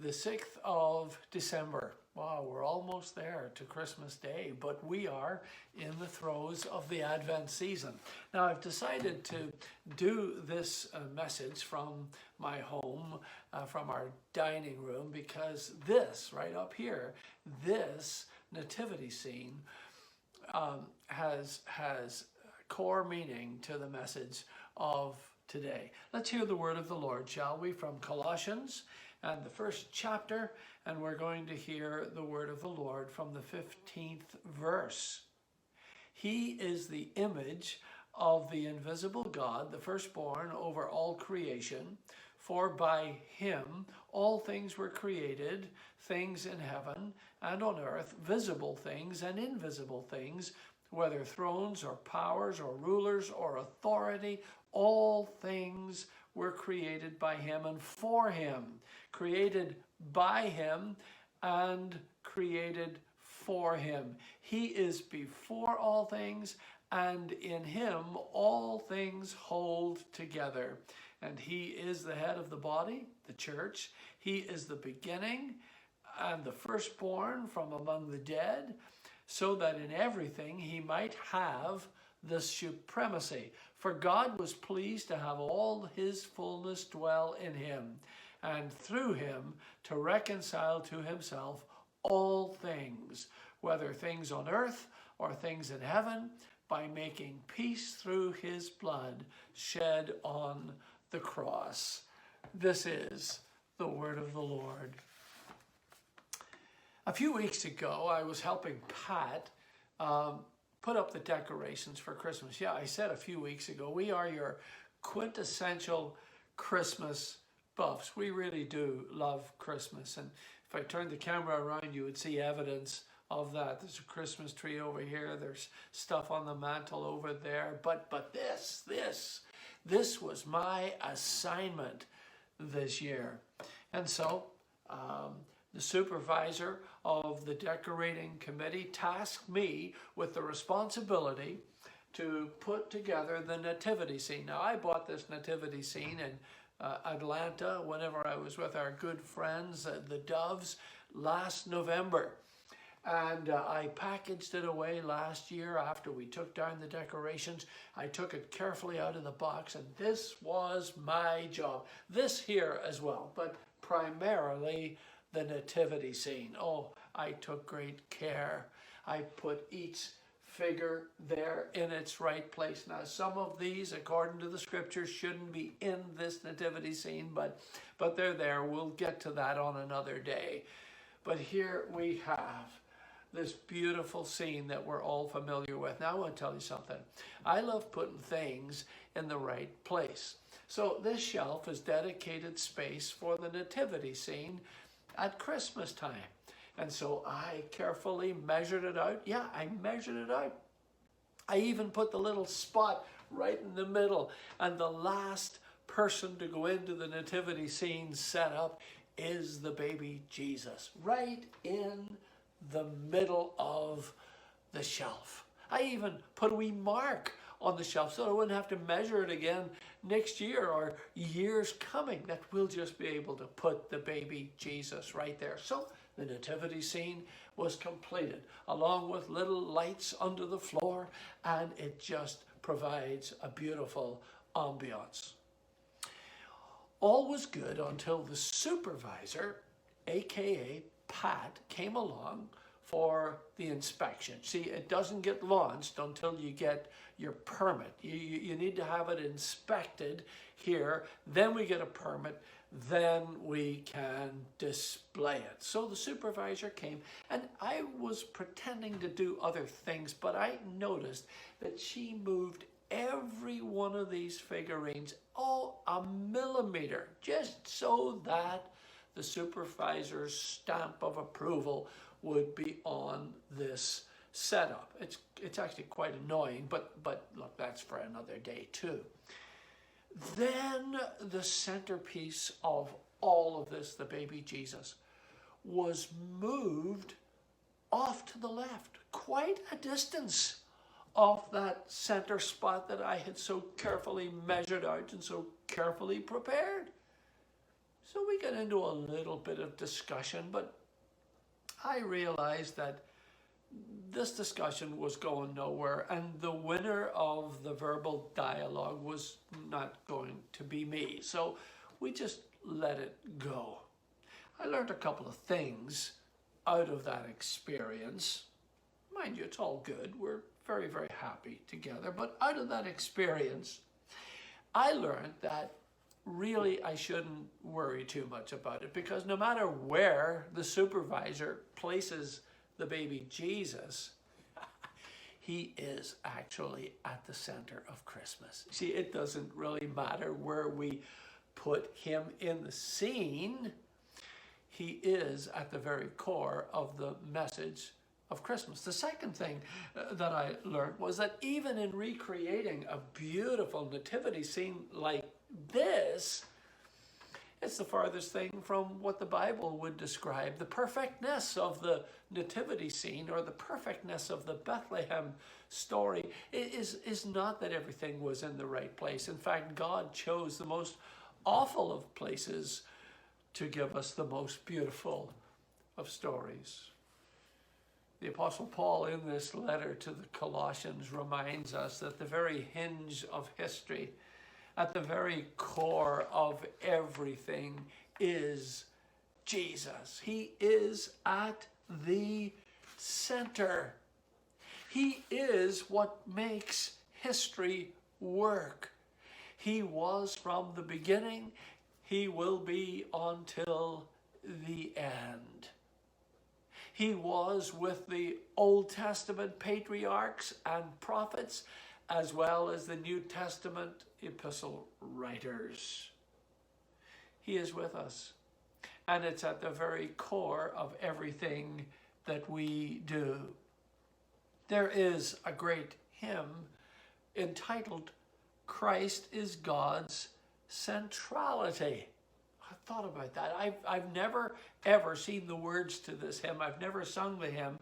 the 6th of December. Wow, we're almost there to Christmas Day, but we are in the throes of the Advent season. Now, I've decided to do this message from my home, from our dining room, because this, right up here, this nativity scene has core meaning to the message of today. Let's hear the word of the Lord, shall we, from Colossians and the 1st chapter, and we're going to hear the word of the Lord from the 15th verse. He is the image of the invisible God, the firstborn over all creation, for by him all things were created, things in heaven and on earth, visible things and invisible things, whether thrones or powers or rulers or authority, all things were created by him and for him, created by him and created for him. He is before all things, and in him all things hold together. And he is the head of the body, the church. He is the beginning and the firstborn from among the dead, so that in everything he might have the supremacy. For God was pleased to have all his fullness dwell in him, and through him to reconcile to himself all things, whether things on earth or things in heaven, by making peace through his blood shed on the cross. This is the word of the Lord. A few weeks ago, I was helping Pat put up the decorations for Christmas. Yeah, I said a few weeks ago, we are your quintessential Christmas buffs. We really do love Christmas. And if I turned the camera around, you would see evidence of that. There's a Christmas tree over here. There's stuff on the mantle over there. But this was my assignment this year. And so the supervisor of the decorating committee tasked me with the responsibility to put together the nativity scene. Now, I bought this nativity scene in Atlanta whenever I was with our good friends, the Doves, last November. And I packaged it away last year after we took down the decorations. I took it carefully out of the box, and this was my job. This here as well, but primarily the nativity scene. Oh, I took great care. I put each figure there in its right place. Now, some of these, according to the scriptures, shouldn't be in this nativity scene, but they're there. We'll get to that on another day. But here we have this beautiful scene that we're all familiar with. Now, I want to tell you something. I love putting things in the right place. So this shelf is dedicated space for the nativity scene at Christmas time. And so I carefully measured it out. Yeah, I measured it out. I even put the little spot right in the middle. And the last person to go into the nativity scene set up is the baby Jesus, right in the middle of the shelf. I even put a wee mark on the shelf so I wouldn't have to measure it again next year or years coming, that we'll just be able to put the baby Jesus right there. So the nativity scene was completed, along with little lights under the floor, and it just provides a beautiful ambiance. All was good until the supervisor, aka Pat, came along for the inspection. See, it doesn't get launched until you get your permit. You need to have it inspected here, then we get a permit, then we can display it. So the supervisor came, and I was pretending to do other things, but I noticed that she moved every one of these figurines, a millimeter, just so that the supervisor's stamp of approval would be on this setup. It's actually quite annoying, but look, that's for another day too. Then the centerpiece of all of this, the baby Jesus, was moved off to the left, quite a distance off that center spot that I had so carefully measured out and so carefully prepared. So we got into a little bit of discussion, but I realized that this discussion was going nowhere, and the winner of the verbal dialogue was not going to be me. So we just let it go. I learned a couple of things out of that experience. Mind you, it's all good. We're very, very happy together. But out of that experience, I learned that really I shouldn't worry too much about it, because no matter where the supervisor places the baby Jesus, he is actually at the center of Christmas. See, it doesn't really matter where we put him in the scene. He is at the very core of the message of Christmas. The second thing that I learned was that even in recreating a beautiful nativity scene like this, it's the farthest thing from what the Bible would describe. The perfectness of the nativity scene, or the perfectness of the Bethlehem story, is not that everything was in the right place. In fact, God chose the most awful of places to give us the most beautiful of stories. The Apostle Paul, in this letter to the Colossians, reminds us that the very hinge of history, at the very core of everything, is Jesus. He is at the center. He is what makes history work. He was from the beginning. He will be until the end. He was with the Old Testament patriarchs and prophets, as well as the New Testament epistle writers. He is with us, and it's at the very core of everything that we do. There is a great hymn entitled, "Christ is God's Centrality." I thought about that. I've never ever seen the words to this hymn. I've never sung the hymn,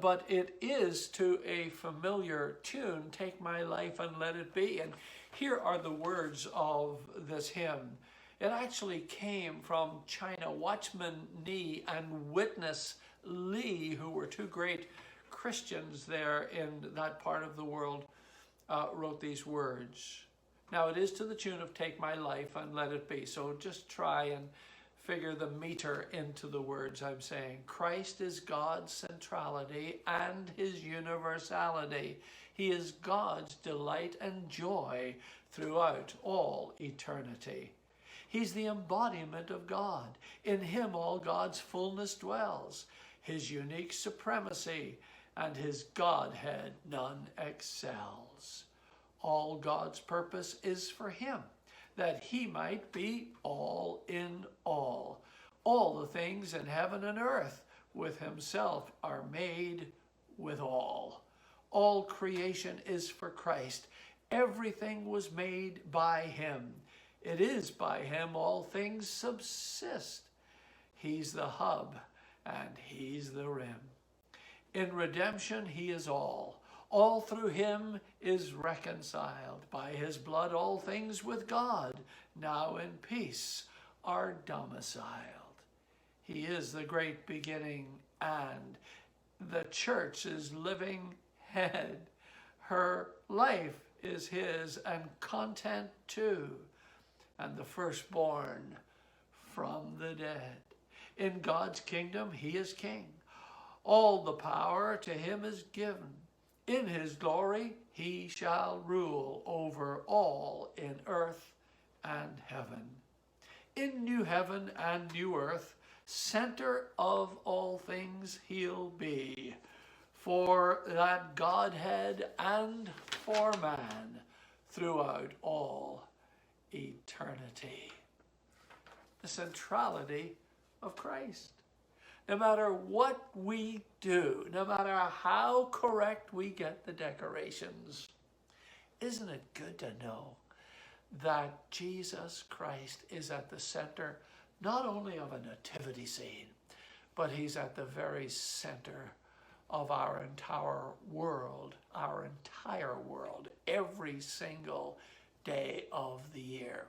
but it is to a familiar tune, "Take My Life and Let It Be." And here are the words of this hymn. It actually came from China. Watchman Nee and Witness Lee, who were two great Christians there in that part of the world, wrote these words. Now, it is to the tune of "Take My Life and Let It Be," so just try and figure the meter into the words I'm saying. Christ is God's centrality and his universality. He is God's delight and joy throughout all eternity. He's the embodiment of God. In him all God's fullness dwells. His unique supremacy and his Godhead none excels. All God's purpose is for him, that he might be all in all. All the things in heaven and earth with himself are made withal. All creation is for Christ. Everything was made by him. It is by him all things subsist. He's the hub and he's the rim. In redemption he is all. All through him is reconciled. By his blood all things with God, now in peace, are domiciled. He is the great beginning, and the church's living head. Her life is his, and content too, and the firstborn from the dead. In God's kingdom he is king. All the power to him is given. In his glory he shall rule over all in earth and heaven. In new heaven and new earth, center of all things he'll be, for that Godhead and for man throughout all eternity. The centrality of Christ. No matter what we do, no matter how correct we get the decorations, isn't it good to know that Jesus Christ is at the center, not only of a nativity scene, but he's at the very center of our entire world, every single day of the year.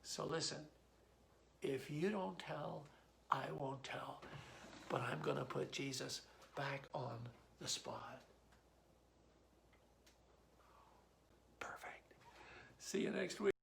So listen, If you don't tell, I won't tell. But I'm going to put Jesus back on the spot. Perfect. See you next week.